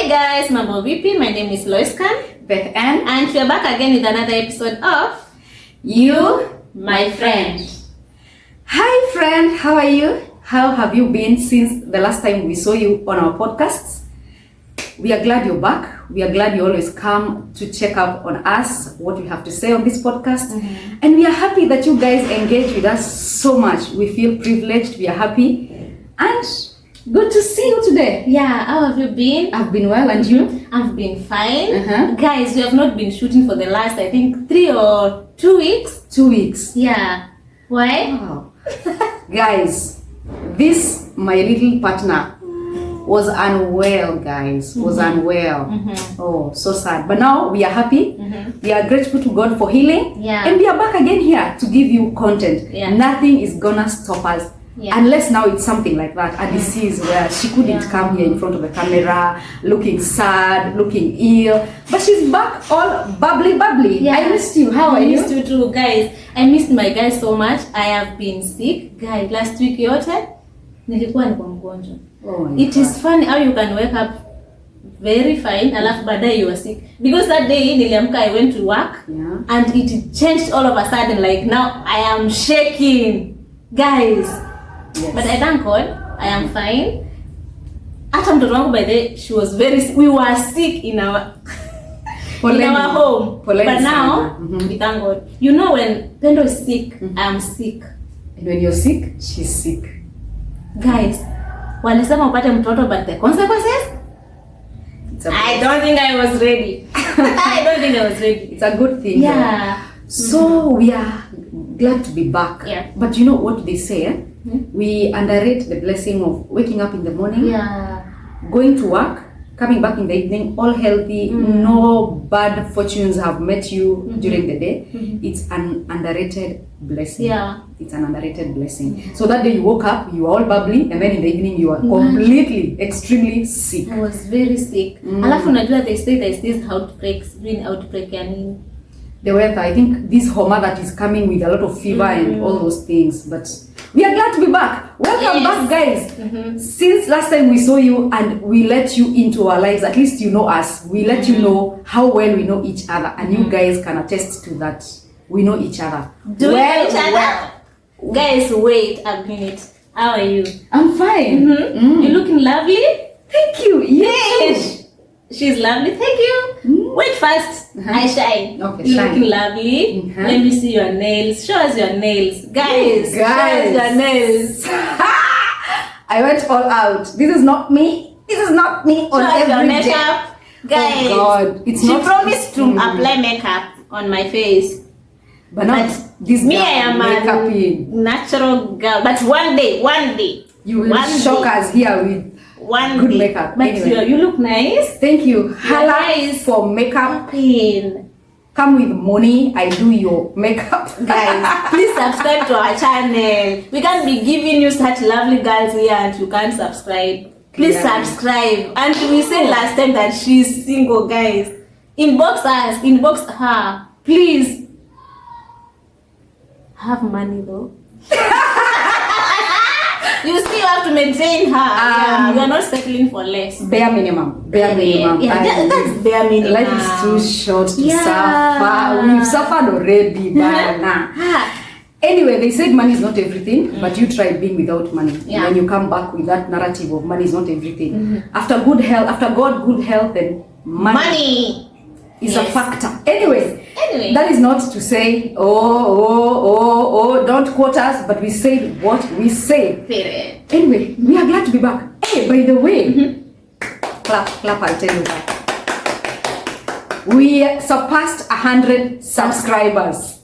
guys, mambo vipi? My name is Loiskan, Beth Ann, and we are back again with another episode of You, My Friend. Hi friend, how are you? How have you been since the last time we saw you on our podcasts? We are glad you're back. We are glad you always come to check up on us, what we have to say on this podcast. And we are happy that you guys engage with us so much. We feel privileged, we are happy. And good to see you today. Yeah, how have you been? I've been well, and you? I've been fine. Guys, we have not been shooting for the last, I think, 3 or 2 weeks. 2 weeks. Yeah. Why? Wow. Guys, this, my little partner, was unwell, guys. Was unwell. Oh, so sad. But now we are happy. We are grateful to God for healing. Yeah. And we are back again here to give you content. Yeah. Nothing is gonna stop us. Yeah. Unless now it's something like that, a disease where she couldn't come here in front of the camera, looking sad, looking ill. But she's back all bubbly. Yeah. I missed you. How are I you? missed you too, guys. I missed my guys so much. I have been sick. Guys, last week yote, nilikuwa niko mgonjwa. Oh my It God. is funny how you can wake up very fine, alafu baadaye you are sick. Because that day niliamka, I went to work, Yeah. and it changed all of a sudden. Like now I am shaking, guys. Yes. But I thank God, I am fine. Hata mtoto wangu by the way, she was very sick. We were sick in our in our home. Poleni But now, sana. we thank God. You know when Pendo is sick, I am sick. And when you're sick, she's sick. Guys, walisema upate mtoto, but the consequences? It's a I don't think I was ready. I don't think I was ready. It's a good thing. Yeah. So we are glad to be back. Yeah. But you know what they say? We underrate the blessing of waking up in the morning, Yeah. going to work, coming back in the evening, all healthy, no bad fortunes have met you during the day. It's an underrated blessing. Yeah. It's an underrated blessing. So that day you woke up, you are all bubbly, and then in the evening you are completely, extremely sick. I was very sick. Alafu unajua they say there's this outbreaks, green outbreak yani. The weather, I think this Homa that is coming with a lot of fever and all those things. But we are glad to be back. Welcome back, guys. Since last time we saw you and we let you into our lives, at least you know us. We let you know how well we know each other, and you guys can attest to that. We know each other. Do we know each other? Guys, wait a minute. How are you? I'm fine. You're looking lovely. Thank you. Yes. She's lovely. Thank you. Wait first. I shine. Okay, You're shine. looking lovely. Let me see your nails. Show us your nails. Guys, show Guys. us your nails. I went all out. This is not me. This is not me on Show us your every day. makeup. Guys, Oh God. It's she not. promised to apply makeup on my face. But now, But this me, girl, I am makeup a in. natural girl. But one day, You will one shock day, us here with one good day. makeup. But Anyway. you look nice. Thank you. Hala Nice. for makeup. Pain. Come with money. I do your makeup. Guys, please subscribe to our channel. We can't be giving you such lovely girls here and you can't subscribe. Please Yeah. subscribe. And we said last time that she's single, guys. Inbox us, inbox her. Please. Have money though. You still have to maintain her. Yeah, you are not settling for less. Bare minimum. Bare minimum. Yeah, that's bare minimum. Life is too short to Yeah. suffer. We've suffered already, bana. Anyway, they said money is not everything, but you try being without money. Yeah. When you come back with that narrative of money is not everything. After good health, after God, good health, then money is a Yes. factor. Anyway, that is not to say, don't quote us, but we say what we say. Period. Anyway, we are glad to be back. Hey, by the way, clap, I'll tell you that. We surpassed 100 subscribers,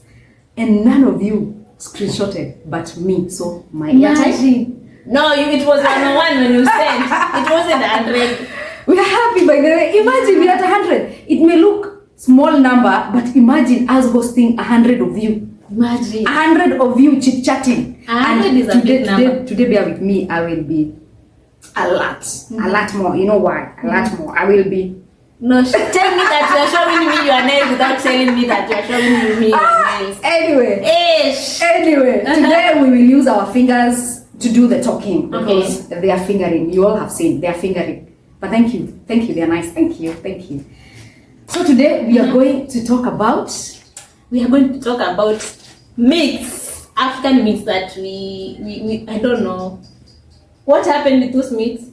and none of you screenshotted but me. So my airtime. No, it was 101 when you sent. It wasn't 100. We are happy, by the way. Imagine we are at 100. It may look small number, but imagine us hosting 100 of you. Imagine. 100 of you chit-chatting. 100 is a big number. Today, bear with me. I will be a lot more. You know why? A lot more. I will be. No, tell me that you are showing me your nails without telling me that you are showing me your nails. Anyway, Ish. today we will use our fingers to do the talking because they are fingering. You all have seen they are fingering. But thank you, they're nice. Thank you. So today we are going to talk about myths, African myths that we I don't know what happened with those myths.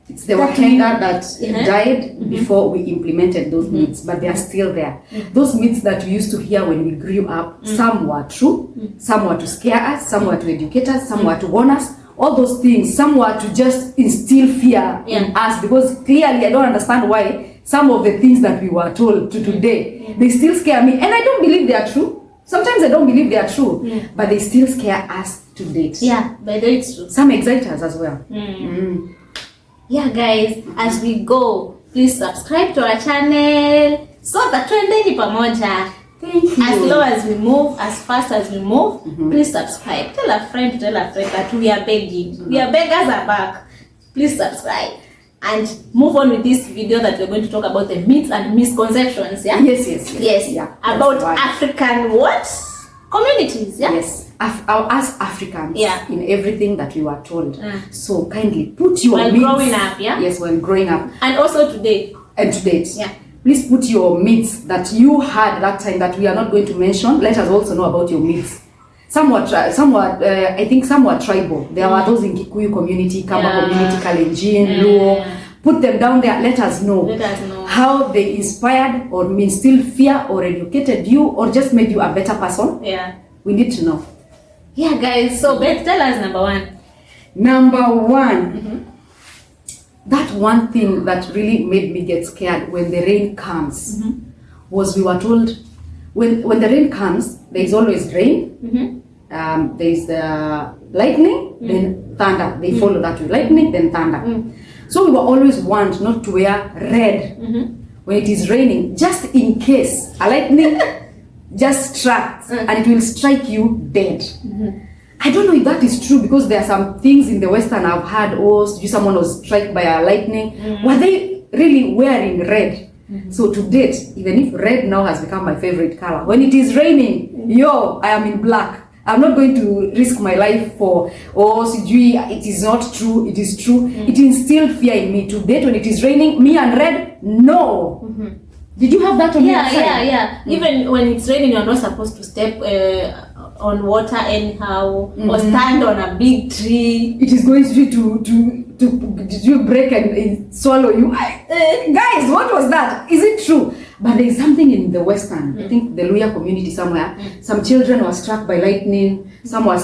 It's the Wakanda that died before we implemented those myths, but they are still there. Those myths that we used to hear when we grew up, some were true, some were to scare us, some were to educate us, some were to warn us. All those things, some were to just instill fear in us, because clearly I don't understand why some of the things that we were told to today, they still scare me. And I don't believe they are true. Sometimes I don't believe they are true, but they still scare us to date. Yeah, but it's true. Some excite us as well. Yeah, guys, as we go, please subscribe to our channel so that tuendeni pamoja. Thank you. As slow as we move, as fast as we move, please subscribe. Tell a friend that we are begging. We are beggars are back. Please subscribe. And move on with this video that we're going to talk about the myths and misconceptions. Yeah. Yes. Yeah. About African what? Communities. Yeah. Yes. As Africans. Yeah. In everything that we were told. So kindly put your myths. While growing up. Yeah. Yes, while growing up. And also today. And to date. Yeah. Please put your myths that you had that time that we are not going to mention. Let us also know about your myths. Some were I think some were tribal. There were those in Kikuyu community, Kamba community, Kalenjin, Luo. Put them down there. Let us know how they inspired or instilled fear or educated you or just made you a better person. Yeah. We need to know. Yeah, guys. So, Beth, tell us number one. Number one. That one thing that really made me get scared when the rain comes was we were told when the rain comes, there is always rain. There is the lightning, then thunder. They follow that way. Lightning, then thunder. So we were always warned not to wear red when it is raining, just in case a lightning just strikes and it will strike you dead. I don't know if that is true, because there are some things in the Western I've heard, someone was struck by a lightning. Were they really wearing red? So to date, even if red now has become my favorite color, when it is raining, I am in black. I'm not going to risk my life for, it is not true, it is true. It instilled fear in me. To date, when it is raining, me and red, no. Did you have that on your side? Yeah. Even when it's raining, you're not supposed to step on water anyhow or stand on a big tree. It is going to break and swallow you. Guys, what was that? Is it true? But there is something in the Western, I think the Luya community somewhere, some children were struck by lightning, some were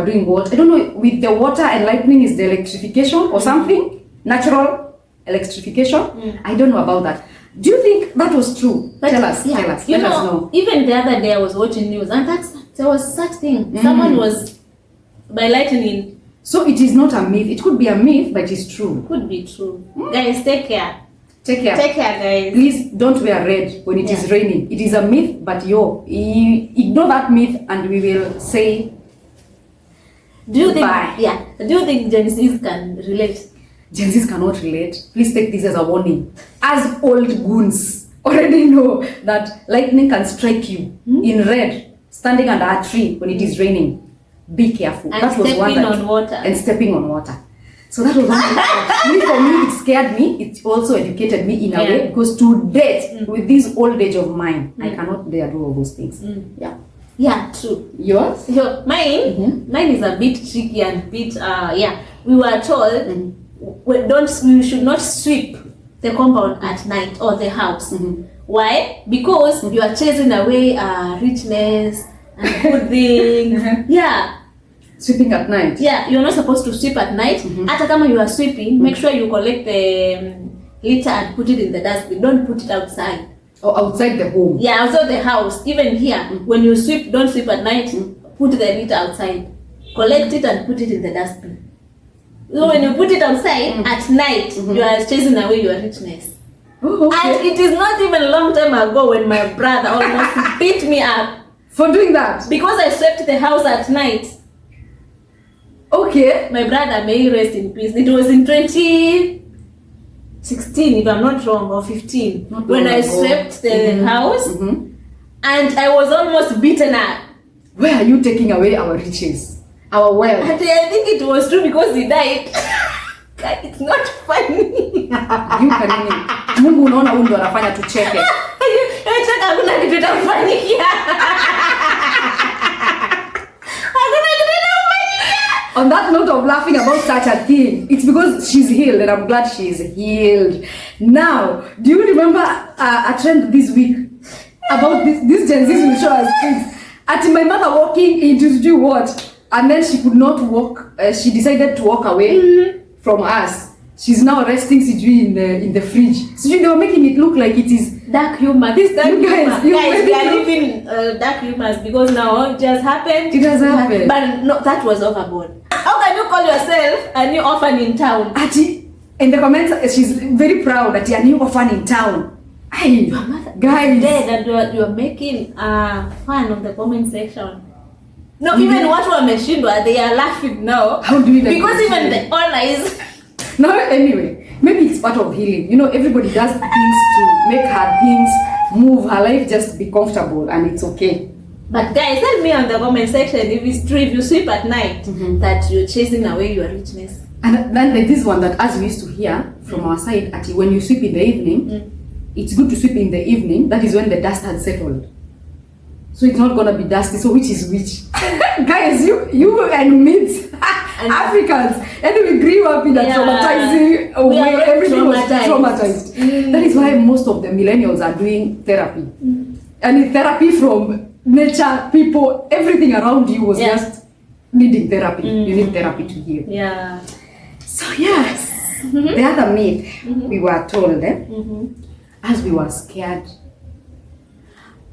doing what? I don't know, with the water and lightning is the electrification or something? Natural electrification? I don't know about that. Do you think that was true? But Tell us. Let us know. Even the other day I was watching news and there was such thing. Someone was by lightning. So it is not a myth. It could be a myth, but it's true. Could be true. Guys, take care. Take care, guys. Please don't wear red when it is raining. It is a myth, but ignore that myth and we will say Do you goodbye. Do you think Gen Zs can relate? Gen Zs cannot relate. Please take this as a warning. As old goons already know that lightning can strike you in red, standing under a tree when it is raining. Be careful. And stepping on water. And stepping on water. So that was one thing. For me, it scared me. It also educated me in a way, because to date, with this old age of mine, I cannot dare do all those things. Yeah, true. Yours? Mine is a bit tricky and bit we were told we should not sweep the compound at night or the house. Why? Because you are chasing away richness and good things. Sweeping at night. Yeah, you're not supposed to sweep at night. Hata kama you are sweeping, make sure you collect the litter and put it in the dustbin. Don't put it outside. Or outside the home. Yeah, outside the house. Even here, when you sweep, don't sweep at night. Put the litter outside. Collect it and put it in the dustbin. So when you put it outside at night, you are chasing away your richness. And it is not even a long time ago when my brother almost beat me up for doing that, because I swept the house at night. Okay. My brother, may he rest in peace. It was in 2016, if I'm not wrong, or 15, when I swept the house, and I was almost beaten up. Where are you taking away our riches, our wealth? And I think it was true because he died. It's not funny. You can Mungu unaona huyu ndo anafanya tucheke. Nataka hakuna kitu itafanyikia. On that note of laughing about such a thing, it's because she's healed, and I'm glad she's healed. Now, do you remember a trend this week about this Gen Z will show us things? At my mother walking into do what? And then she could not walk. She decided to walk away from us. She's now resting Sijui in the fridge. Sijui, they were making it look like it is dark humor. This dark you guys, humor. Guys, we are living dark humors because now it just happened. It has happened. But no, that was overboard. How can you call yourself a new orphan in town? Ati, in the comments, she's very proud that you're a new orphan in town. Hey, guys. Dead and you are making fun of the comment section. No, even what wameshindwa, they are laughing now. How do you like because even the online No, anyway, maybe it's part of healing. You know, everybody does things to make her things move, her life just be comfortable, and it's okay. But guys, tell me on the comment section if it's true, if you sleep at night, that you're chasing away your richness. And then like this one that as we used to hear from our side, at when you sweep in the evening, it's good to sweep in the evening. That is when the dust has settled. So it's not gonna be dusty. So which is which? Guys, you and me, Africans, and we grew up in a traumatizing way. Everything was traumatized. That is why most of the millennials are doing therapy. And it's therapy from nature, people, everything around you was just needing therapy. You need therapy to heal. Yeah. So yes, the other myth we were told, as we were scared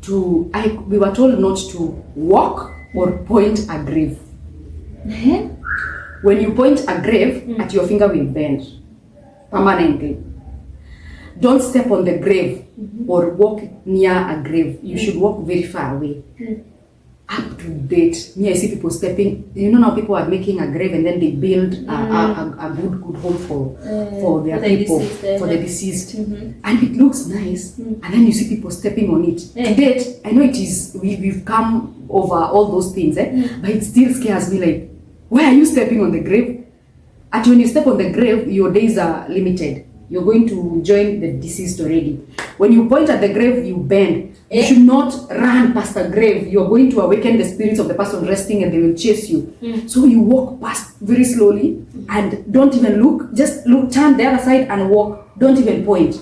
we were told not to walk or point a grave. When you point a grave, at your finger will bend permanently. Don't step on the grave or walk near a grave. You should walk very far away. Up to date, me I see people stepping. You know, now people are making a grave and then they build a good home for their people, for the deceased, and it looks nice. And then you see people stepping on it. To date, I know it is we've come over all those things, but it still scares me. Like, why are you stepping on the grave? And when you step on the grave, your days are limited. You're going to join the deceased already. When you point at the grave, you bend. You should not run past the grave. You're going to awaken the spirits of the person resting and they will chase you. So you walk past very slowly and don't even look. Just look, turn the other side and walk. Don't even point.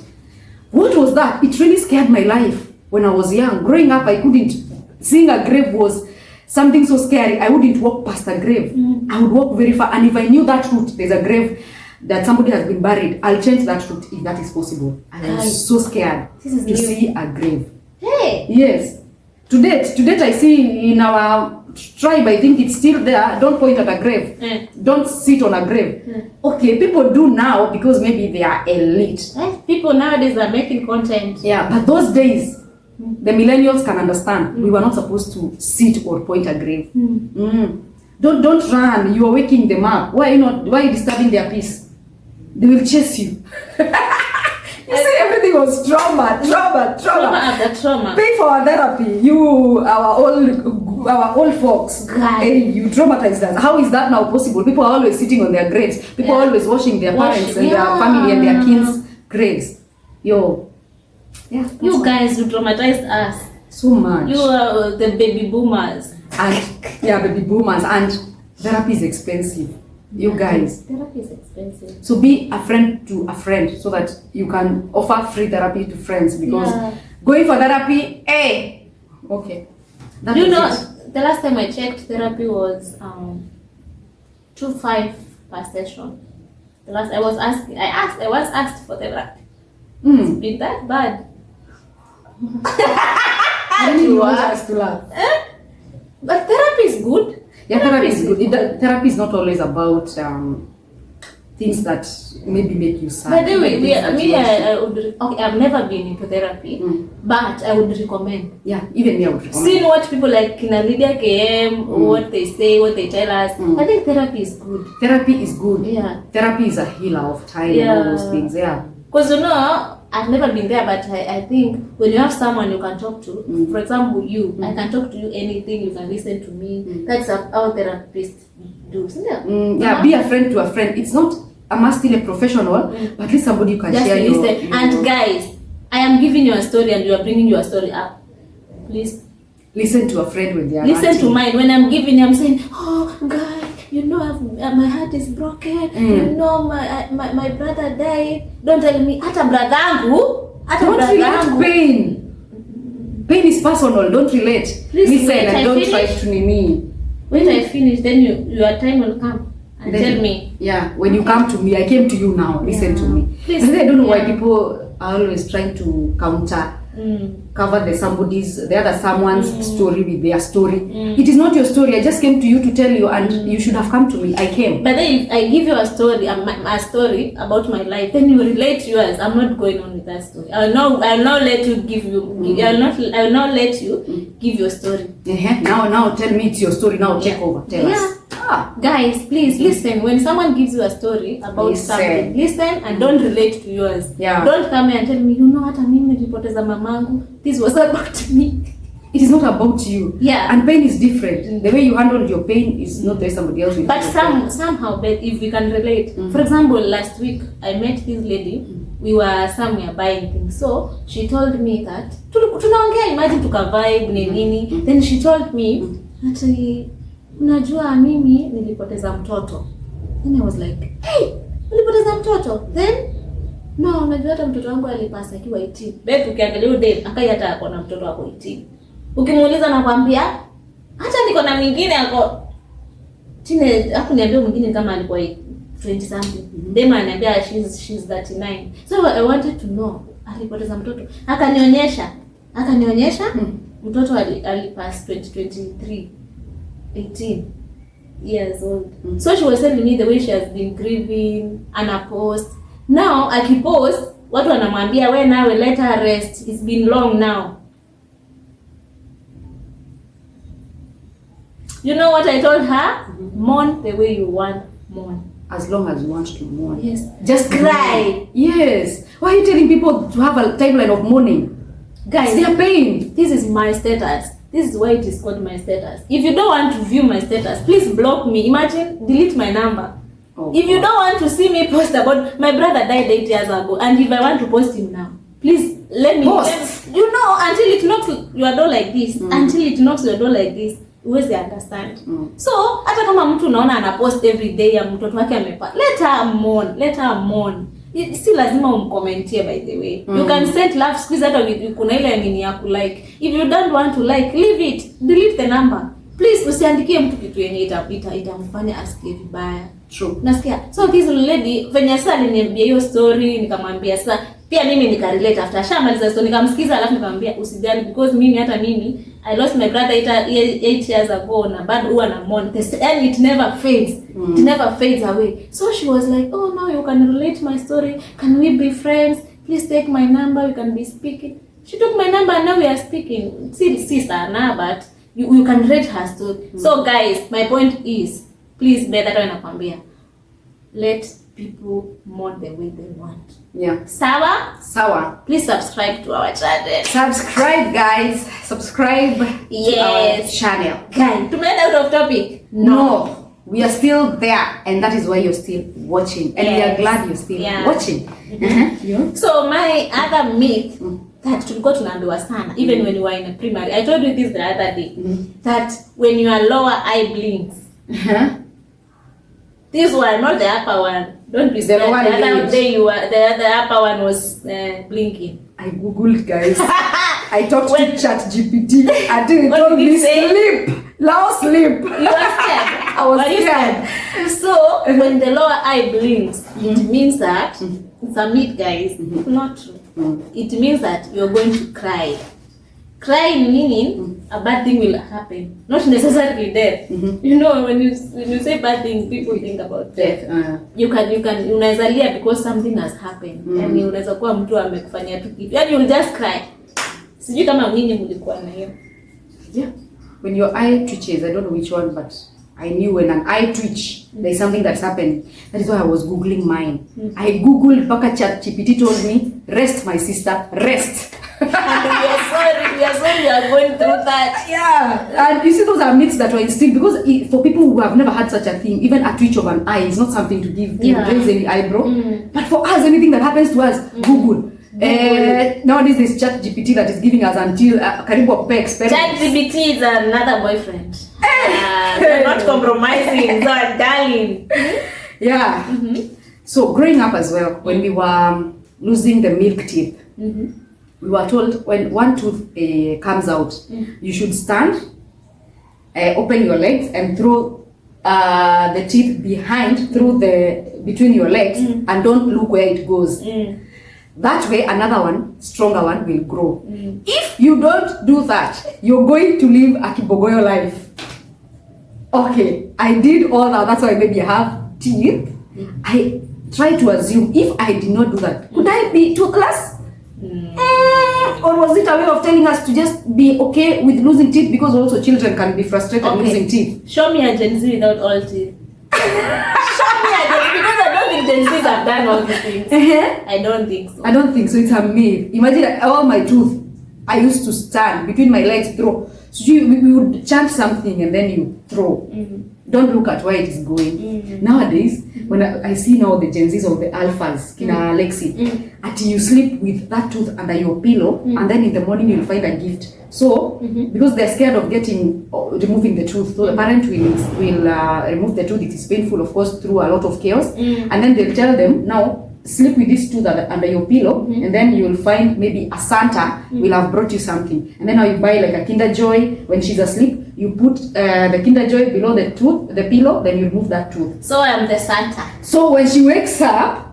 What was that? It really scared my life when I was young. Growing up, I couldn't. Seeing a grave was something so scary. I wouldn't walk past a grave. I would walk very far. And if I knew that route, there's a grave that somebody has been buried, I'll change that route if that is possible. I was so scared to see a grave. Hey! Yes. To date, I see in our tribe, I think it's still there. Don't point at a grave. Don't sit on a grave. Okay, people do now because maybe they are elite. People nowadays are making content. Yeah, but those days, the millennials can understand. We were not supposed to sit or point a grave. Don't run. You are waking them up. Why are you disturbing their peace? They will chase you. You see, everything was trauma. After trauma. Pay for our therapy. Our old folks. Hey, you traumatized us. How is that now possible? People are always sitting on their graves. People are always washing their parents and their family and their kids' graves. You guys, you traumatized us so much. You are the baby boomers. And baby boomers, and therapy is expensive. You guys. Therapy is expensive. So be a friend to a friend so that you can offer free therapy to friends, because going for therapy, okay. Do you know, the last time I checked, therapy was $2.5 per session. The last I was asked for therapy. It's been that bad. I didn't want us to laugh. But therapy is good. Yeah, therapy is good. Therapy is not always about things that maybe make you sad. By the way, I've never been into therapy, but I would recommend. Yeah, even me, I would recommend. Seeing what people like Kina Lydia KM, what they say, what they tell us, I think therapy is good. Therapy is good. Yeah. Therapy is a healer of time and all those things. Yeah. Because I've never been there, but I think when you have someone you can talk to, for example, I can talk to you anything, you can listen to me. That's how therapists do, isn't it? Be a friend to a friend. It's not I'm still a professional, but at least somebody you can Just share listen. your... And guys, I am giving you a story and you are bringing your story up. Please Listen to a friend when they are listen ranting. to mine. When I'm giving you, I'm saying, oh, guy, you know my heart is broken. You know my brother died. Don't tell me. Hata brother Don't relate pain. Pain is personal. Don't relate. Please Listen wait, and I don't finish. try to nini. When I finish, then your time will come and Then- tell me. Yeah, when you come to me, I came to you now. Listen to me. Please, I don't know why yeah. people are always trying to cover the other someone's story with their story. It is not your story. I just came to you to tell you, and you should have come to me. I came. But then if I give you a story, a story about my life, then you relate yours. I'm not going on with that story. I'll not let you give you. I'll not let you give your story. Now tell me it's your story. Now take over. Tell us. Guys, please listen. When someone gives you a story about Listen. something, listen and don't relate to yours. Yeah. Don't come here and tell me, you know what, mimi nilipoteza mamangu. This was about me. It is not about you. Yeah. And pain is different. The way you handle your pain is not the way somebody else will. But handle pain. somehow, but if we can relate. For example, last week I met this lady. We were somewhere buying things. So she told me that tunaongea, imagine tukavibe nini. Then she told me that unajua mimi nilipoteza mtoto. Then I was like, hey, nilipoteza mtoto. Then no, unajua hata mtoto wangu alipasa akiwa 18. Babe, ukiangalia huyo dem akai hata ako na mtoto wako 18. Ukimuuliza nakwambia hata niko na mwingine ako tine, hapo niambia mwingine kama alikuwa 20 something. Dem ananiambia she's 39. So I wanted to know alipoteza mtoto. Akanionyesha mtoto alipass 2023. 18 years old. So she was telling me the way she has been grieving, anapost. Now akipost, watu wanamwambia we nawe let her rest. It's been long now. You know what I told her? Mourn the way you want, mourn. As long as you want to mourn. Yes. Just cry. Yes. Why are you telling people to have a timeline of mourning? Guys, it's their pain. This is my status. This is why it is called my status. If you don't want to view my status, please block me. Imagine, delete my number. If you don't want to see me post about my brother died 8 years ago, and if I want to post him now, please let me post. Until it knocks your door like this, until it knocks your door like this, always they understand. So hata kama mtu unaona ana post every day ya mtoto wake amepa, let her mourn. Si lazima umkomentie, by the way. You can send love squeeze hata kuna ile nini ya kulike. If you don't want to like, leave it. Delete the number. Please usiandikie mtu kitu yenye itamfanya asikie vibaya. True. Nasikia. So this lady venye sasa aliniambia hiyo story, nikamwambia sasa pia mimi nikarelate after shamaliza story, nikamsikiza alafu nikamwambia usijali because mimi I lost my brother 8 years ago na bado huwa na mourn. And it never fades. It never fades away. So she was like, oh no, you can relate my story. Can we be friends? Please take my number. We can be speaking. She took my number and now we are speaking. See sana, but you can read her story. So guys, my point is, please better than nakwambia. Let people mourn the way they want. Yeah. Sawa. Please subscribe to our channel. Subscribe, guys. Subscribe to our channel. Guys, tumeenda out of topic. No. We are still there, and that is why you're still watching, and we are glad you're still watching. Yeah. So my other myth that tulikuwa tunaambiwa sana, even when you were in primary, I told you this the other day, that when your lower eye blinks, this one, not the upper one. Don't be scared. The other day the upper one was blinking. I googled, guys. I talked to ChatGPT and it told me sleep. Now sleep. You were scared. I was scared. So when the lower eye blinks, it means that it's a myth, guys. It's not true. It means that you're going to cry. Cry meaning a bad thing will happen, not necessarily death. You know, when you say bad thing, people think about death. You can unaweza lia because something has happened. Yani unaweza kuwa mtu amekufanyia tu kitu. Yani you'll just cry. Sijui kama nyinyi mlikuwa na hiyo. Yeah. When your eye twitches, I don't know which one, but I knew when an eye twitch, there is something that's happened. That is why I was googling mine. I googled, mpaka ChatGPT told me, rest my sister, rest. And we are sorry you are going through that. Yeah, and you see, those are myths that were instilled because for people who have never had such a thing, even a twitch of an eye is not something to give raise any eyebrow. But for us, anything that happens to us, Google. Nowadays there's ChatGPT that is giving us until karibu akupe experiments. ChatGPT is another boyfriend. They're not compromising, so darling. Yeah. So growing up as well, when we were losing the milk teeth, we were told when one tooth comes out, you should stand, open your legs, and throw the teeth behind between your legs, and don't look where it goes. That way, another one, stronger one, will grow. If you don't do that, you're going to live a kibogoyo life. Okay, I did all that. That's why maybe I have teeth. I try to assume if I did not do that, could I be toothless? Or was it a way of telling us to just be okay with losing teeth, because also children can be frustrated losing teeth? Show me a Gen Z without all teeth. Show me a Gen Z, because I don't think Gen Zs have done all these things. I don't think so. I don't think so. It's a myth. Imagine all my tooth. I used to stand between my legs, throw. So we would chant something and then you throw. Don't look at where it is going. Nowadays, when I see now the Gen Zs or the alphas, Kina Lexi, until you sleep with that tooth under your pillow, and then in the morning you'll find a gift. So, because they're scared of removing the tooth, so the parent will remove the tooth. It is painful, of course, through a lot of chaos. And then they'll tell them, now, sleep with this tooth under your pillow, and then you'll find maybe a Santa will have brought you something. And then now you buy like a Kinder Joy. When she's asleep, you put the Kinder Joy below the pillow, then you remove that tooth. So I'm the Santa. So when she wakes up,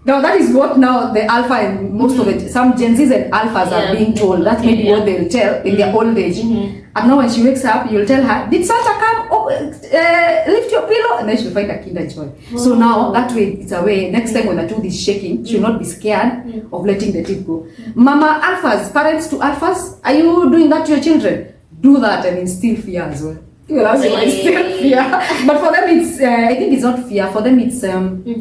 now that is what now the alpha and most of it, some Gen Zs and alphas are being told. That's maybe what they'll tell in their old age. And now when she wakes up, you'll tell her, did Santa come? Oh, lift your pillow. And then she'll find a Kinder Joy. So now that way, it's a way. Next time when the tooth is shaking, she'll not be scared of letting the teeth go. Mama alphas, parents to alphas, are you doing that to your children? Do that and instill fear as well. Well, as you instill fear. But for them, it's, I think it's not fear. For them, it's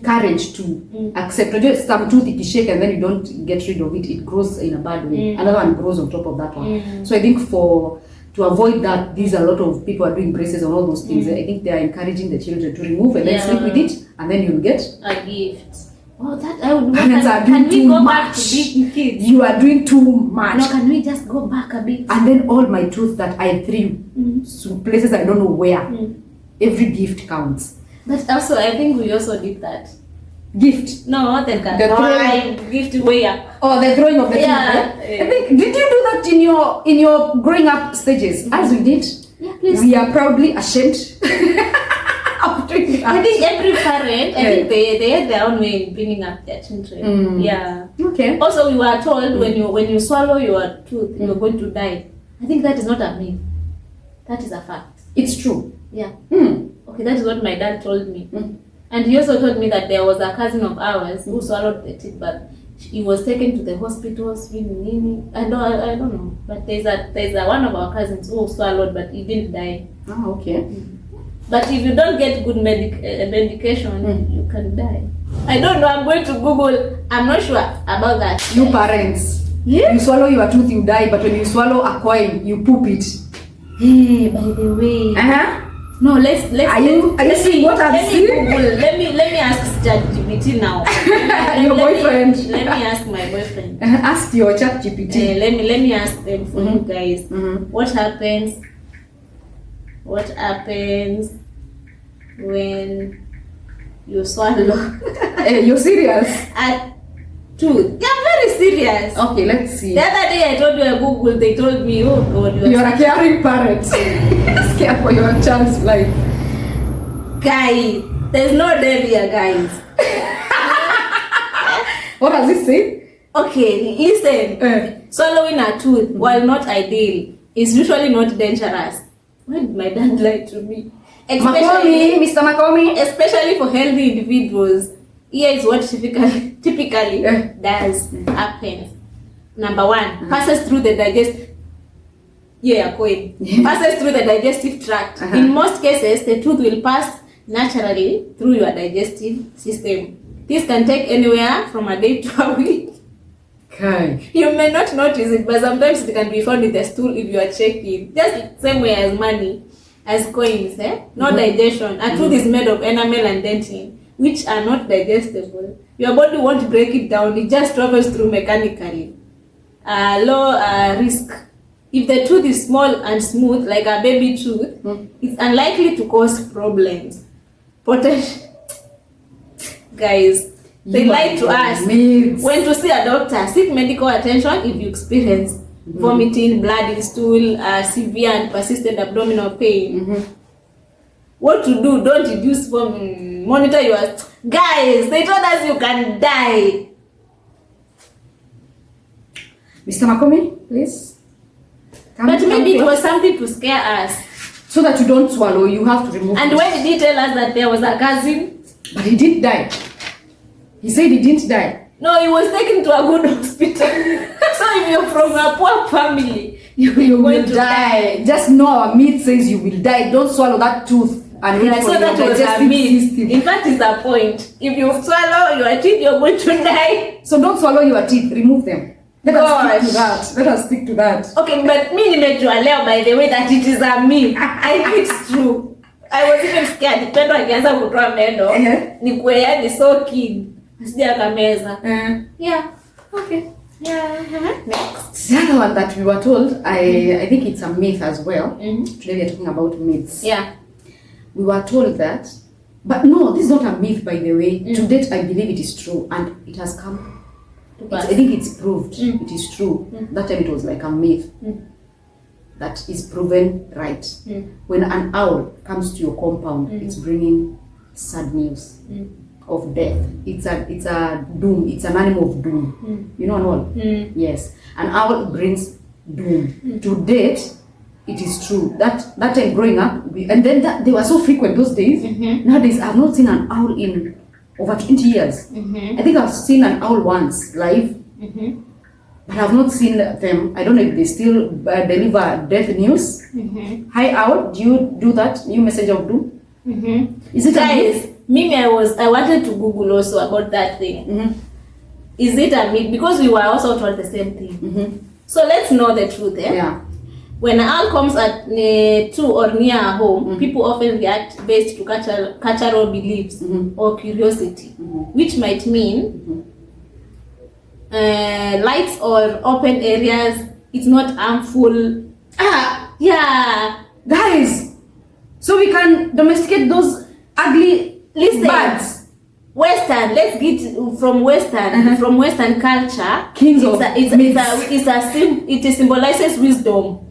courage to accept. Some tooth it shake and then you don't get rid of it. It grows in a bad way. Another one grows on top of that one. So I think to avoid that, these a lot of people are doing braces and all those things. I think they are encouraging the children to remove and then sleep with it, and then you'll get a gift. Oh, that I would want. Can we go back to being kids? You are doing too much. No, can we just go back a bit? And then all my tooth that I threw to places I don't know where. Every gift counts. But also, I think we also did that. Gift? No, not the card. Gift where? Oh, the throwing of the tooth. I think, did you do that in your growing up stages? As we did. Yeah, please. We are proudly ashamed. I think every parent, I think they had their own way in bringing up their children. Yeah. Okay. Also, we were told when you swallow your tooth, you're going to die. I think that is not a myth. That is a fact. It's true. Yeah. Okay, that is what my dad told me. And he also told me that there was a cousin of ours who swallowed the teeth, but he was taken to the hospitals. I don't know. But there's a one of our cousins who swallowed, but he didn't die. Oh, okay. But if you don't get good medication, you can die. I don't know. I'm going to Google. I'm not sure about that. You parents, you swallow your tooth, you die. But when you swallow a coin, you poop it. Hey, by the way. No, let's. Are you seeing what I'm seeing? Let me ask ChatGPT now. Your boyfriend. Let me ask my boyfriend. Ask your ChatGPT. Let me ask them for you guys. What happens? What happens when you swallow? You're serious? A tooth. Yeah, I'm very serious. Okay, let's see. The other day I told you I Googled, they told me, oh God, you're a caring parent. Scared for your child's life. Guys, there's no death here, guys. What does it say? Okay, listen. Swallowing a tooth, while not ideal, is usually not dangerous. Why did my dad lie to me? Mr. Makomi. Especially for healthy individuals. Here is what typically does happen. Number one, passes through the digestive tract. In most cases, the tooth will pass naturally through your digestive system. This can take anywhere from a day to a week. Okay. You may not notice it, but sometimes it can be found in the stool if you are checking. Just same way as money, as coins, no digestion. A tooth is made of enamel and dentin, which are not digestible. Your body won't break it down, it just travels through mechanically. Low risk. If the tooth is small and smooth, like a baby tooth, it's unlikely to cause problems. Guys, they lie to us. When to see a doctor, seek medical attention if you experience vomiting, blood in stool, severe and persistent abdominal pain. What to do? Don't induce monitor your... Guys, they told us you can die. Mr. Makomi, please. But maybe it was something to scare us. So that you don't swallow, you have to remove And when did he tell us that there was a cousin? But he didn't die. He said he didn't die. No, he was taken to a good hospital. So if you're from a poor family, you will die. Just know our myth says you will die. Don't swallow that tooth. And so that was a myth. In fact, it's a point. If you swallow your teeth, you're going to die. So don't swallow your teeth. Remove them. Let us stick to that. Okay, but me nimejua leo by the way that it is a myth. I know it's true. I was even scared. Pendo akianza kutoa meno. Nikuwe yani so keen. Sija kameza. Yeah. Okay. Yeah. Next. The other one that we were told, I think it's a myth as well. Today we are talking about myths. Yeah. We were told that, but no, this is not a myth by the way. To date, I believe it is true, and it has come. I think it's proved. It is true. That time it was like a myth that is proven right. When an owl comes to your compound, it's bringing sad news of death. It's a doom. It's an animal of doom. You know an owl? Yes. An owl brings doom. To date, it is true. That time growing up, and then they were so frequent those days. Nowadays, I've not seen an owl in over 20 years. I think I've seen an owl once live, but I've not seen them. I don't know if they still deliver death news. Hi owl, do you do that? New message of doom? Is it guys? Mimi, I wanted to Google also about that thing. Is it a myth? Because we were also told the same thing. So let's know the truth. Yeah. When an owl comes to or near a home, people often react based to cultural beliefs or curiosity, which might mean lights or open areas. It's not harmful. Yeah, guys. So we can domesticate those ugly birds. Western, let's get from Western from Western culture. Kings of it symbolizes wisdom.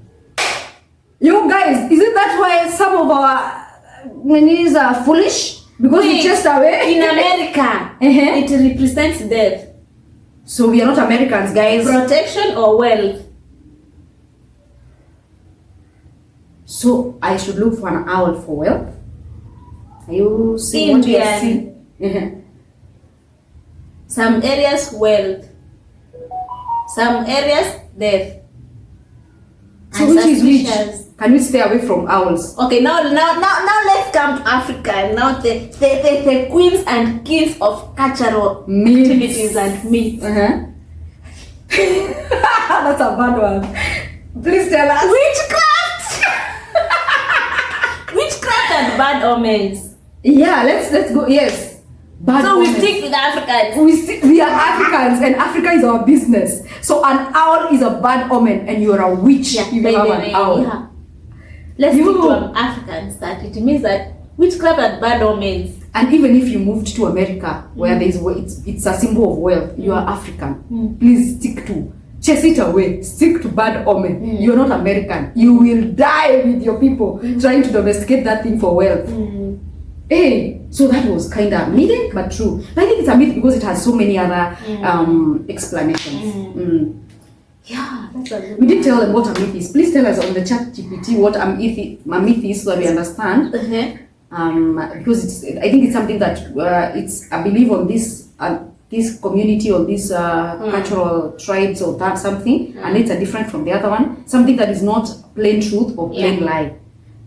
You guys, is it that why some of our menis are foolish? Because we chased away? In America, it represents death. So we are not Americans, guys. Protection or wealth. So I should look for an owl for wealth? Are you seeing what you are seeing? Some areas wealth. Some areas death. So which is which? Can we stay away from owls? Okay, now let's come to Africa. Now the queens and kings of cultural activities and myths. That's a bad one. Please tell us. Witchcraft. Witchcraft and bad omens. Yeah, let's go. Yes. Bad so omens. We stick with Africans. We are Africans, and Africa is our business. So an owl is a bad omen, and you're a witch. Yeah, you have an owl. Yeah. Let's stick to Africans. That it means that witchcraft and bad omens. And even if you moved to America, where it's a symbol of wealth, you are African. Please stick to. Chase it away. Stick to bad omen. You're not American. You will die with your people trying to domesticate that thing for wealth. Hey, so that was kind of myth, but true. But I think it's a myth because it has so many other explanations. Yeah, that's a good we did tell them what a myth is. Please tell us on the chat GPT what a myth is so that we understand. Because I think it's something that I believe on this community or this cultural tribes or that something, and it's a different from the other one. Something that is not plain truth or plain lie.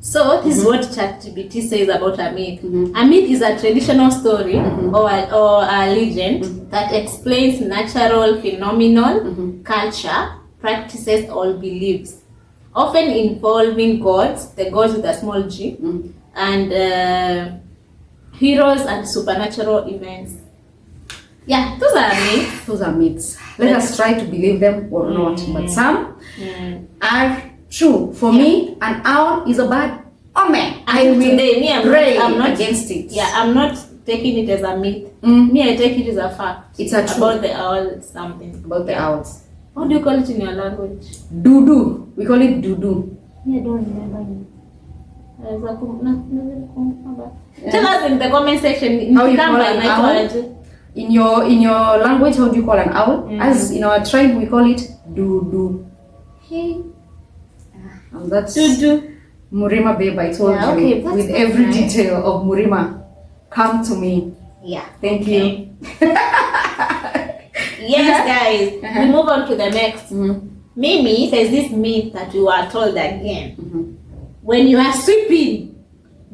So this is what ChatGPT says about a myth. A myth is a traditional story or a legend that explains natural phenomenon, culture, practices, or beliefs, often involving gods, the gods with a small g, and heroes and supernatural events. Yeah, those are myths. Those are myths. Let us try to believe them or not. But some are true. For me, an owl is a bad omen. I will pray against it. Yeah, I'm not taking it as a myth. Me, I take it as a fact. It's a true. About the owl something. About the owls. How do you call it in your language? Doo-doo. We call it doo-doo. Me, I don't remember. Tell us in the comment section. How you call an owl? In your language, how do you call an owl? As in our tribe, we call it doo-doo. Hey. And that's Doo-doo. Murima, babe, I told you. Okay, with every detail of Murima. Come to me. Yeah. Thank you. Yes, guys. We move on to the next. Mimi says this myth that you are told again. When you are sweeping,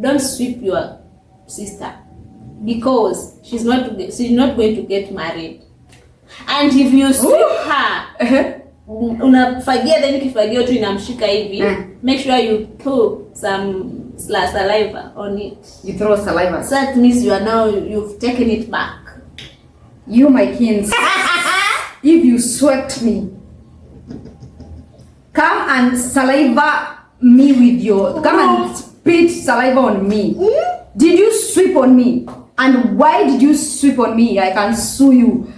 don't sweep your sister because she's not going to get married. And if you sweep her, unafagia then kifagia tu inamshika hivi, make sure you throw some saliva on it. You throw saliva. So that means you've taken it back. You, my kins, if you swept me, come and saliva me with your, come and spit saliva on me. Did you sweep on me? And why did you sweep on me? I can sue you.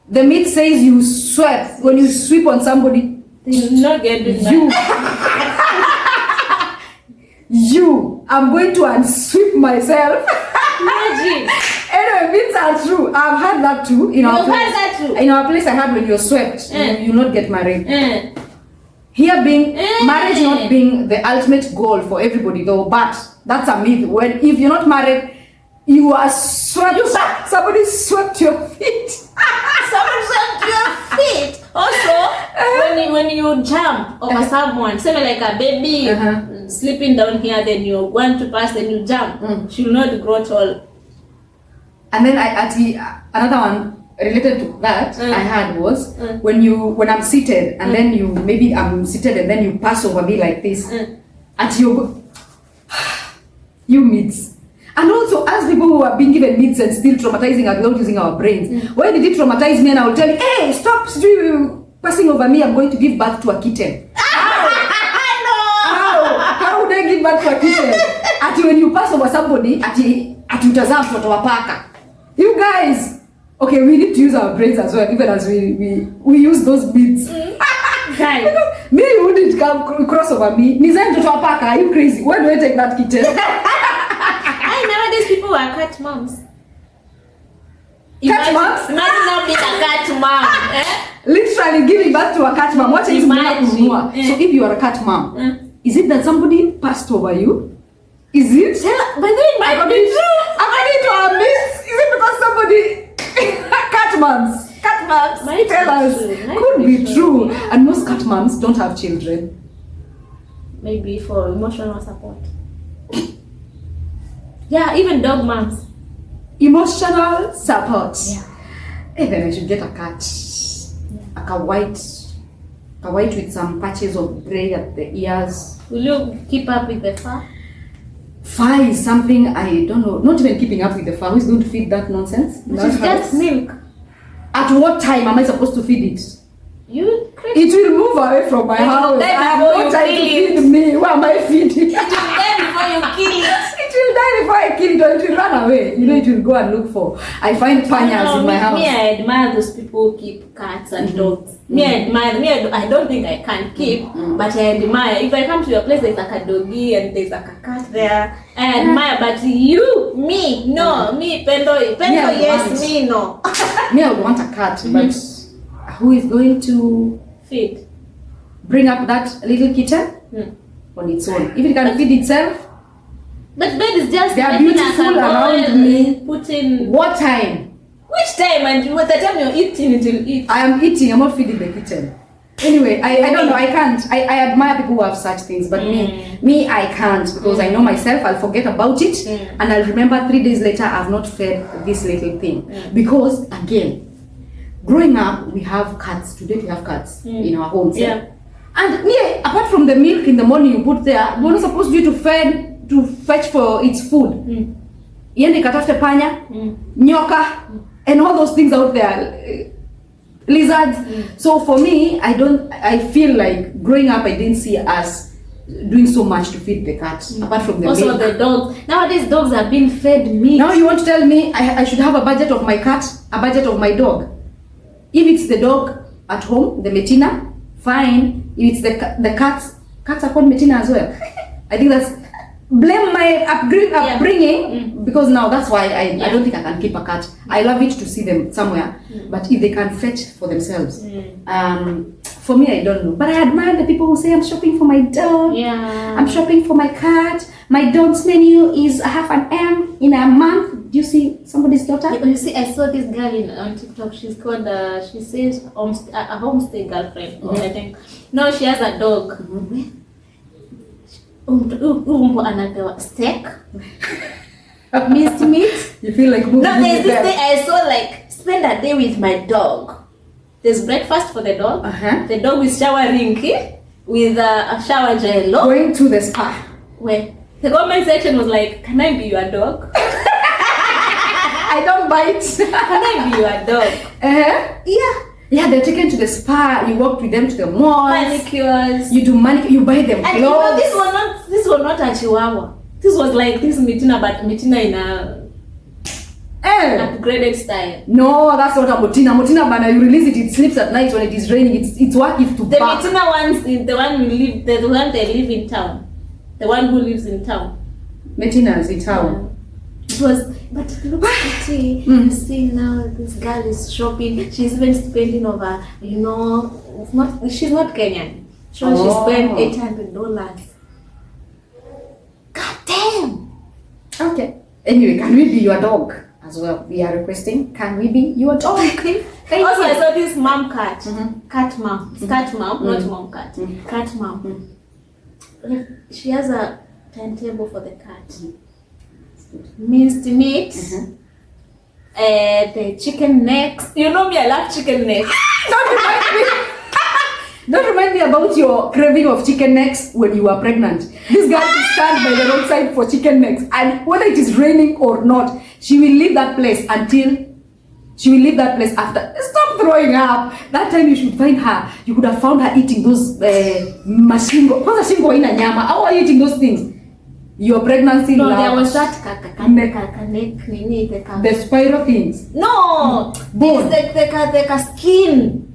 The myth says you swept. When you sweep on somebody, you not get it. You. I'm going to unsweep myself. Imagine. Anyway, myths are true. I've had that too. In our place. In our place, I had when you're swept, you not get married. Here being marriage not being the ultimate goal for everybody though, but that's a myth. If you're not married, you are swept. Somebody swept your feet. Someone swept your feet. Also, when you jump over someone, say like a baby sleeping down here, then you want to pass, then you jump. She will not grow tall. And then another one related to that I had was when I'm seated and then maybe I'm seated and then you pass over me like this, at you myths. And also, as people who are being given myths and still traumatizing us without using our brains, why did it traumatize me? And I will tell you, hey, stop passing over me. I'm going to give birth to a kitten. How would I give birth to a kitten? When you pass over somebody, utazaa mtoto wa paka. You guys, okay, we need to use our brains as well, even as we use those myths. Guys, me, you wouldn't come cross over me. Nizae mtoto wa paka. Are you crazy? Where do I take that kitten? Nowadays people are cat moms. Cat moms? Imagine now being a cat mom. Literally giving birth to a cat mom. What is So if you are a cat mom, is it that somebody passed over you? Is it? But then according to our myths, is it because somebody cat moms tell us? Could be true. And most cat moms don't have children. Maybe for emotional support. Yeah, even dog moms. Emotional support. Yeah. Hey, then I should get a cat. Like a white with some patches of gray at the ears. Will you keep up with the fur? Fur is something I don't know. Not even keeping up with the fur. Who's going to feed that nonsense? It's just milk. At what time am I supposed to feed it? You crazy. It will move away from my house. I have no time to feed me. Where am I feeding? It will die before you kill it. It will die before I kill it, or it will run away. You know, it will go and look for. I find panyas in my house. Me, I admire those people who keep cats and dogs. Me, I admire. I don't think I can keep, but I admire. If I come to your place, there's like a doggy and there's like a cat there. I admire, but you, me, no, me, Pendo, yes, me, no. Me, I would want a cat, but who is going to feed? Bring up that little kitten on its own. If it can feed itself. But bed is just. They are beautiful around me. Put in. What time? Which time? And what the time you're eating, it will eat. I am eating. I'm not feeding the kitten. Anyway, I don't know. I can't. I admire people who have such things, but me, I can't because I know myself. I'll forget about it, and I'll remember 3 days later I've not fed this little thing. Because again, growing up, we have cats. Today we have cats in our homes. Yeah. And apart from the milk in the morning you put there, we're not supposed to fetch for its food. Iende katafute panya, nyoka, and all those things out there. Lizards. So for me, I feel like growing up I didn't see us doing so much to feed the cats apart from the also milk. the dogs. Nowadays dogs are being fed meat. Now you want to tell me I should have a budget of my cat, a budget of my dog? If it's the dog at home, the Metina, fine. If it's the cats are called Metina as well. I think that's blame my upbringing because now that's why I don't think I can keep a cat. I love it to see them somewhere, but if they can fetch for themselves, for me I don't know. But I admire the people who say I'm shopping for my dog, I'm shopping for my cat. My dog's menu is half an M in a month. Do you see somebody's daughter? You see, I saw this girl on TikTok. She's called, she says a homestay girlfriend. I think. No, she has a dog. Anapewa steak, minced meat. You feel like moving. No, there's this day I saw like spend a day with my dog. There's breakfast for the dog. The dog is showering with a shower gel. Going to the spa. Where the comment section was like, "Can I be your dog?" I don't bite. Can I be your dog? Yeah, they're taken to the spa. You walk with them to the mall. Manicures. You do manicure. You buy them and clothes. This was not a Chihuahua. This was like this Mitina, but Mitina in a upgraded style. No, that's not a Motina. Motina, bana, you release it. It sleeps at night when it is raining. It's work if to the back. Mitina ones, the one they live in town. The one who lives in town. Metinas in town. It was, but it looks pretty. You see now this girl is shopping. She's even spending over, she's not Kenyan. So she spent $800. God damn. Okay. Anyway, can we be your dog as well? We are requesting. Can we be your dog? Also, I saw this mom cat. Cat mom. Cat mom, not mom cat. Cat mom. She has a timetable for the cat. Minced meat, the chicken necks. You know me, I love chicken necks. Don't remind me about your craving of chicken necks when you were pregnant. This girl will stand by the roadside for chicken necks, and whether it is raining or not, she will leave that place after. Stop throwing up. That time you should find her. You could have found her eating those mashingo. What's a shingo in a nyama? How are you eating those things? Your pregnancy. No, there was that the spiral things. No, bone. The skin.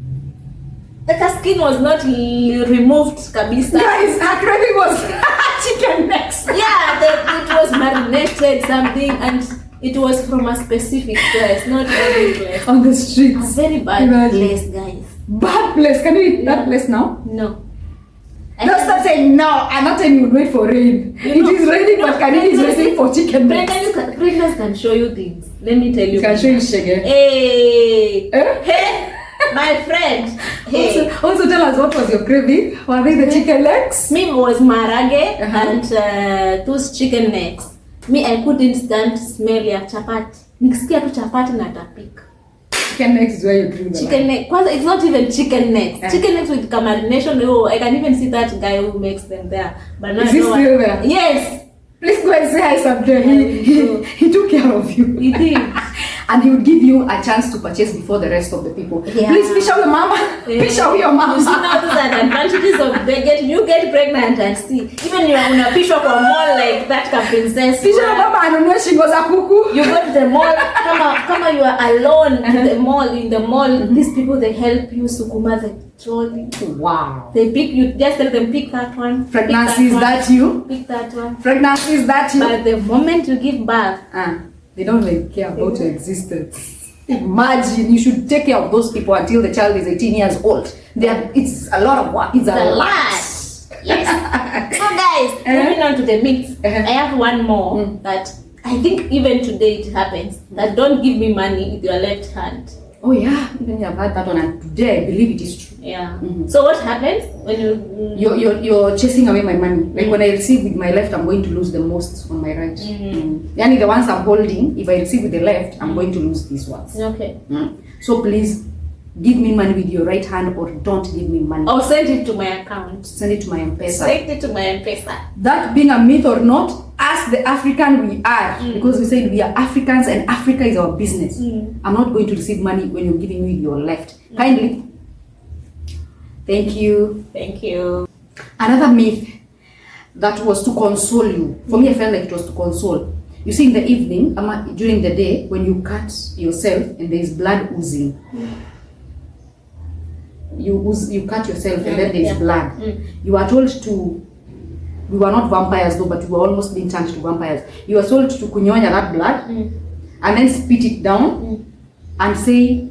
The skin was not removed, kabisa. Guys, her craving was chicken necks. Yeah, it was marinated something, and it was from a specific place, not every place. On the streets. A very bad place, guys. Bad place. Can you eat that place now? No. Don't start saying no. I'm not saying you would wait for rain. It is raining, but can you eat waiting for chicken necks? Pregnancy can show you things. Let me tell you. Can show you shege. Hey, hey, my friend. Hey. Also tell us, what was your craving? Were they the chicken legs? Me was marage and those chicken necks. Me, I couldn't stand smell ya chapati. Nikisikia tu chapati na tapika. Chicken necks is where you drink the chicken neck. It's not even chicken necks. Chicken necks with marination. Oh, I can even see that guy who makes them there. But now is he still there? Yes. Please go and say hi someday. He took care of you. He did. And he would give you a chance to purchase before the rest of the people. Yeah. Please fish out your mama. Fish out your mama. You see now those are the advantages of you get pregnant and see. Even you are on a fish up or mall like that princess. Fish out mama and when she goes a cuckoo. You go to the mall. Come on, you are alone in the mall. In the mall, these people they help you sukuma the trolley. Wow. They pick you. Just tell them pick that one. Pregnancy is that you? Pick that one. Pregnancy is that you? But the moment you give birth, they don't really care about your existence. Imagine, you should take care of those people until the child is 18 years old. It's a lot of work. It's a lot. Yes. So guys, moving on to the myths. I have one more that I think even today it happens. That don't give me money with your left hand. Oh yeah, even I've had that one, and today I believe it is true. Yeah. So what happens when You're chasing away my money. Like when I receive with my left, I'm going to lose the most on my right. Yani the ones I'm holding, if I receive with the left, I'm going to lose these ones. Okay. So please give me money with your right hand, or don't give me money. Or send it to my account. Send it to my M-Pesa. Send it to my M-Pesa. That being a myth or not, as the African we are, because we said we are Africans and Africa is our business. I'm not going to receive money when you're giving me your left. Kindly. Thank you. Thank you. Another myth that was to console you. For me, I felt like it was to console. You see, in the evening, during the day, when you cut yourself and there is blood oozing, you cut yourself and then there is blood. You are told to, we were not vampires though, but we were almost being turned to vampires. You are told to kunyonya that blood and then spit it down and say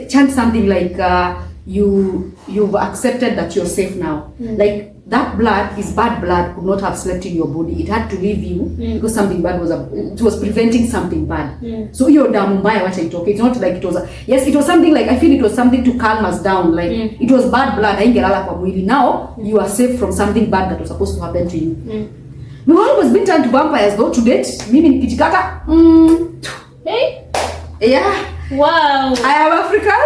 chant something like you've accepted that you're safe now. Like that blood is bad blood, could not have slept in your body. It had to leave you because something bad it was preventing something bad. So your damu mbaya wacha itoke. It's not like it was yes, it was something like, I feel it was something to calm us down. Like it was bad blood, haingelala kwa mwili. Now you are safe from something bad that was supposed to happen to you. We've always been turned to vampires though. To date, mimi nikijikata. Hey. Yeah. Wow. I am African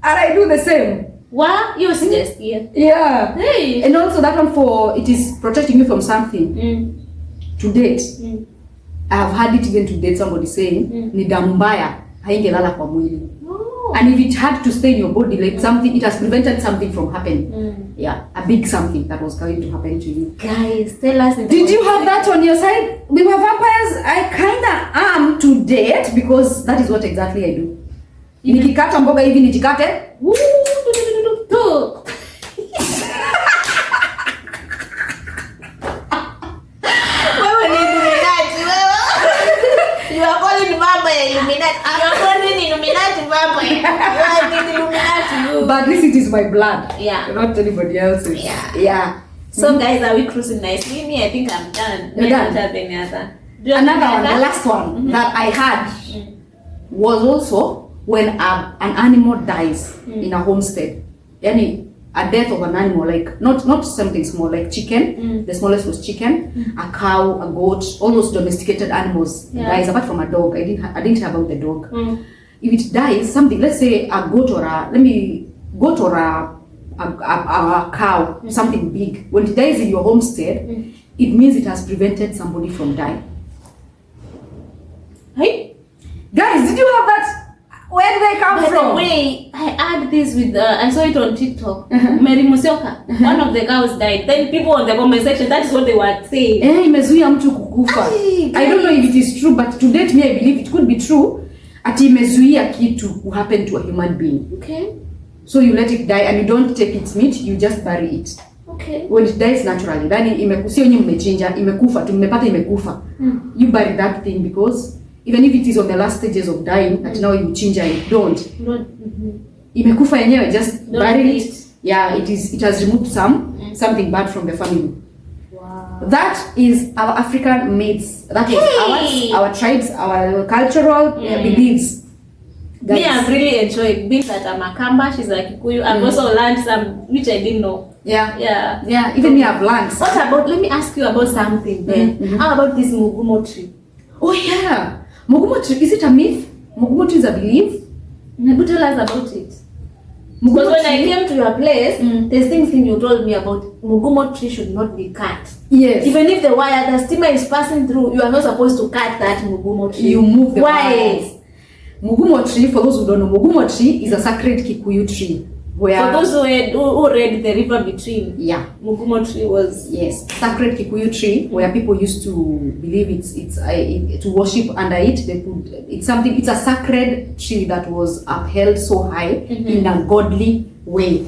and I do the same. Wow, you suggest here. Yeah. Hey. And also that one it is protecting you from something. To date, I have had it even to date somebody saying, ni damu mbaya, haingelala kwa mwili. And if it had to stay in your body, like something, it has prevented something from happening. Yeah, a big something that was going to happen to you. Guys, tell us. Did you have that on your side? We were vampires. I kinda am to date because that is what exactly I do. Nikikata mboga hivi nijikate. You are calling vampire Illuminati. You are calling Illuminati vampire. You are the Illuminati. But this it is my blood. Yeah. Not anybody else's. Yeah. So guys, are we cruising nicely? Me, I think I'm done. You're done. Another one, the last one that I had was also when an animal dies in a homestead. Yani a death of an animal, like not something small, like chicken. The smallest was chicken, a cow, a goat, all those domesticated animals dies. Apart from a dog, I didn't have about the dog. If it dies, something, let's say a goat or a cow, something big. When it dies in your homestead, it means it has prevented somebody from dying. Hey, guys, did you have that? Where did they come from? By the way, I had this with I saw it on TikTok. Mary Musioka, one of the girls died. Then people on the comment section, that is what they were saying. Imezuia mtu kukufa. I don't know if it is true, but to date me I believe it could be true. Ati imezuia kitu to happen to a human being. Okay. So you let it die and you don't take its meat, you just bury it. Okay. When it dies naturally, then sio nyinyi mmechinja, imekufa, tumepata imekufa. You bury that thing because even if it is on the last stages of dying, that now you change it, don't. Imekufa yenyewe, just bury it. Yeah, it has removed something bad from the family. Wow. That is our African myths. That is our tribes, our cultural beliefs. Guys. Me, I've really enjoyed being that I'm a Kamba, she's a Kikuyu. I've also learned some which I didn't know. Yeah. Even me, I've learned. What about? Let me ask you about something. Then, how about this mugumo tree? Oh yeah. Mugumo tree, is it a myth? Mugumo tree is a belief? Maybe tell us about it. Because when I came to your place, there's things you told me about mugumo tree should not be cut. Yes. Even if the steamer is passing through, you are not supposed to cut that mugumo tree. You move the wires. Mugumo tree, for those who don't know, mugumo tree is a sacred Kikuyu tree. Where for those who read The River Between, Mugumo tree was sacred Kikuyu tree where people used to believe it's to worship under it. It's a sacred tree that was upheld so high in a godly way.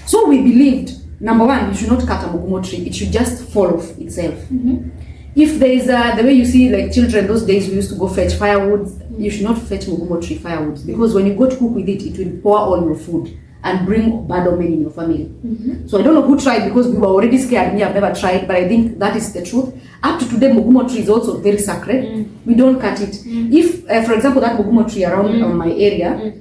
So we believed, number one, you should not cut a Mugumo tree; it should just fall off itself. If there is the way you see like children those days, we used to go fetch firewood. You should not fetch Mugumo tree firewood because when you go to cook with it, it will pour on your food and bring bad omen in your family. So I don't know who tried because we were already scared. Me, I've never tried, but I think that is the truth. Up to today, Mugumo tree is also very sacred. We don't cut it. If, for example, that Mugumo tree around my area,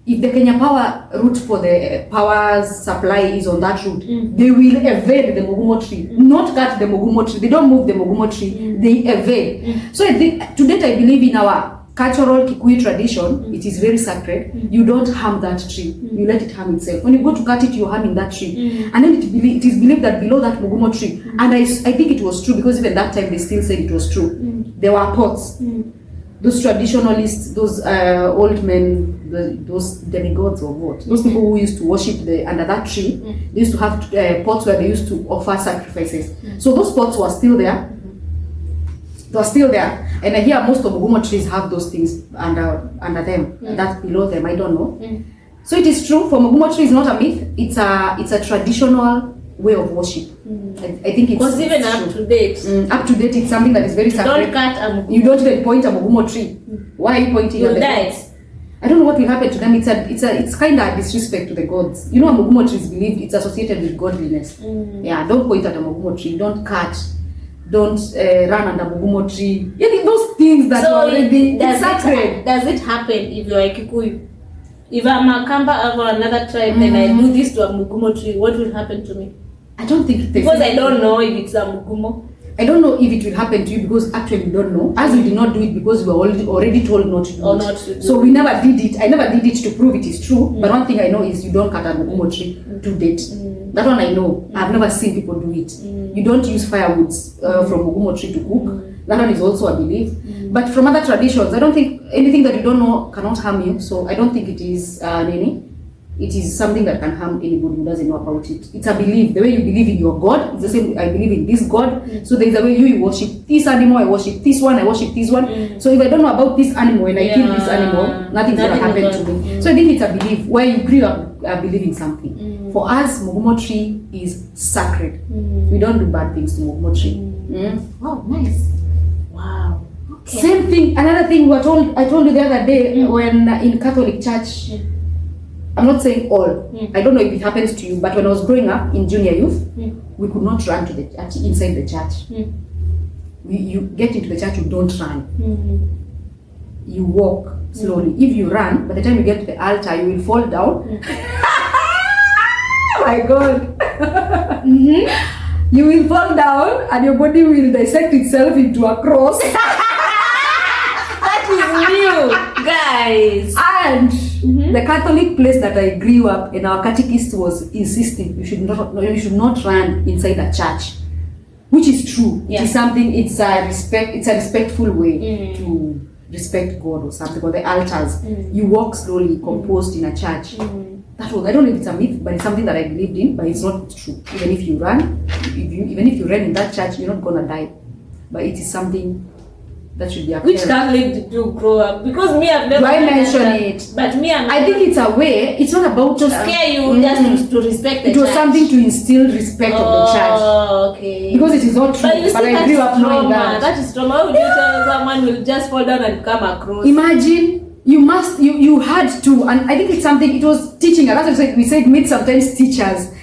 if the Kenya Power route for the power supply is on that route, they will evade the Mugumo tree, not cut the Mugumo tree. They don't move the Mugumo tree, they evade. So I think, to date, I believe in our cultural Kikuyu tradition, it is very sacred. You don't harm that tree, you let it harm itself. When you go to cut it, you're harming that tree. And then it is believed that below that Mugumo tree, and I think it was true, because even that time they still said it was true. There were pots. Those traditionalists, those old men, those demigods or what, those people who used to worship under that tree, they used to have pots where they used to offer sacrifices. So those pots were still there. They were still there. And I hear most of Mugumo trees have those things under them. That's below them. I don't know. So it is true. For Mugumo tree is not a myth. It's a traditional way of worship. I think it's, because even it's up to date, up to date, it's something that is very sacred. Don't cut a Mugumo. You don't even point a Mugumo tree. Why are you pointing at the gods? I don't know what will happen to them. It's kind of disrespect to the gods. You know, a Mugumo tree is believed, it's associated with godliness. Yeah, don't point at a Mugumo tree. Don't cut. Don't run under Mugumo tree. Yeah, those things that are already sacred. Does it happen if you're a Kikuyu? If I'm a Kamba or another tribe, then I do this to a Mugumo tree, what will happen to me? I don't think because I don't know if it's a Mugumo. I don't know if it will happen to you because actually we don't know. As we did not do it because we were already told not to do it. Not to do so we never did it. I never did it to prove it is true. But one thing I know is you don't cut a Mugumo tree to date. That one I know. I've never seen people do it. You don't use firewoods from Mugumo tree to cook. That one is also a belief. But from other traditions, I don't think anything that you don't know cannot harm you. So I don't think it is it is something that can harm anybody who doesn't know about it. It's a belief. The way you believe in your God, it's the same. I believe in this God. So there's a way you worship this animal, I worship this one, I worship this one. So if I don't know about this animal and I kill this animal, nothing's gonna happen to me. So I think it's a belief where you grew up believing something. For us, Mugumo tree is sacred. We don't do bad things to Mugumo tree. Wow, nice. Wow. Okay. Same thing. Another thing I told you the other day when in Catholic Church. I'm not saying all. I don't know if it happens to you, but when I was growing up in junior youth, we could not run to the church, inside the church. You get into the church, you don't run. You walk slowly. If you run, by the time you get to the altar, you will fall down. Oh my God. You will fall down and your body will dissect itself into a cross. That is new, guys. And the Catholic place that I grew up in, our catechist was insisting you should not run inside a church, which is true. It is something. It's a respectful way to respect God or something. Or the altars, you walk slowly, composed in a church. That was, I don't know if it's a myth, but it's something that I believed in. But it's not true. Even if you run, even if you run in that church, you're not gonna die. But it is something that should be a Which Catholic did you grow up? Because me, I've never. Why mention it? But me, I think it's a way. It's not about to scare you, just to respect the church. It was something to instill respect of the church. Oh, okay. Because it is not true. But I grew up knowing that. That is trauma. How would you tell someone will just fall down and come across? Imagine you had to, and I think it's something. It was teaching. And that's what we said. Myths sometimes teach us.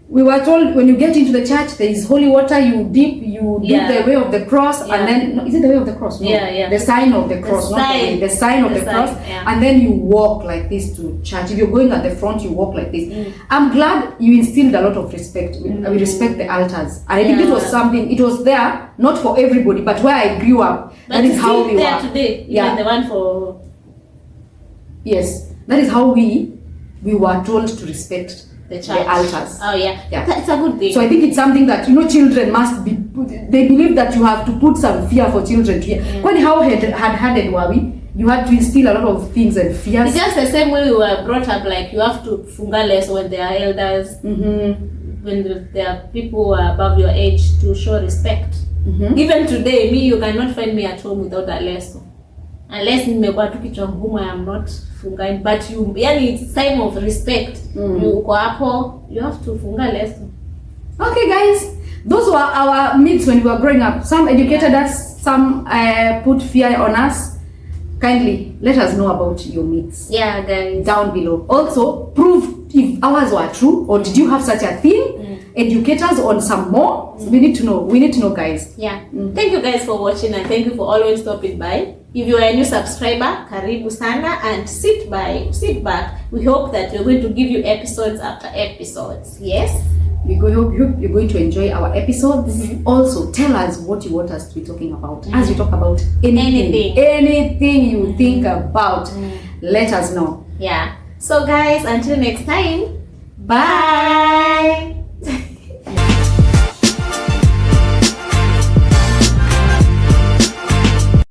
We were told when you get into the church, there is holy water. You dip the way of the cross, and then is it the way of the cross? No. The sign of the cross, the sign of the cross, and then you walk like this to church. If you're going at the front, you walk like this. I'm glad you instilled a lot of respect. We respect the altars, and I think it was something. It was there, not for everybody, but where I grew up. But that is how we there were today. Even the one for. Yes, that is how we were told to respect the altars. Oh yeah. That's a good thing. So I think it's something that children must be. They believe that you have to put some fear for children to hear. When how hard-headed were we? You had to instill a lot of things and fears. It's just the same way we were brought up. Like you have to funga less when there are elders. When there are people who are above your age to show respect. Even today, you cannot find me at home without a lesson. Unless nimekuwa tu kichwa ngumu, I am not funga. But it's sign of respect. You uko hapo, you have to funga lesson. Okay, guys, those were our myths when we were growing up. Some educated us, some put fear on us. Kindly let us know about your myths. Yeah, guys. Down below. Also, prove if ours were true or did you have such a thing. educate us on some more. We need to know, guys. Yeah. Thank you guys for watching, and thank you for always stopping by. If you are a new subscriber, karibu sana, and sit back. We hope that we're going to give you episodes after episodes. Yes? We hope you're going to enjoy our episodes. Also, tell us what you want us to be talking about. As we talk about anything you think about, let us know. Yeah. So guys, until next time, bye.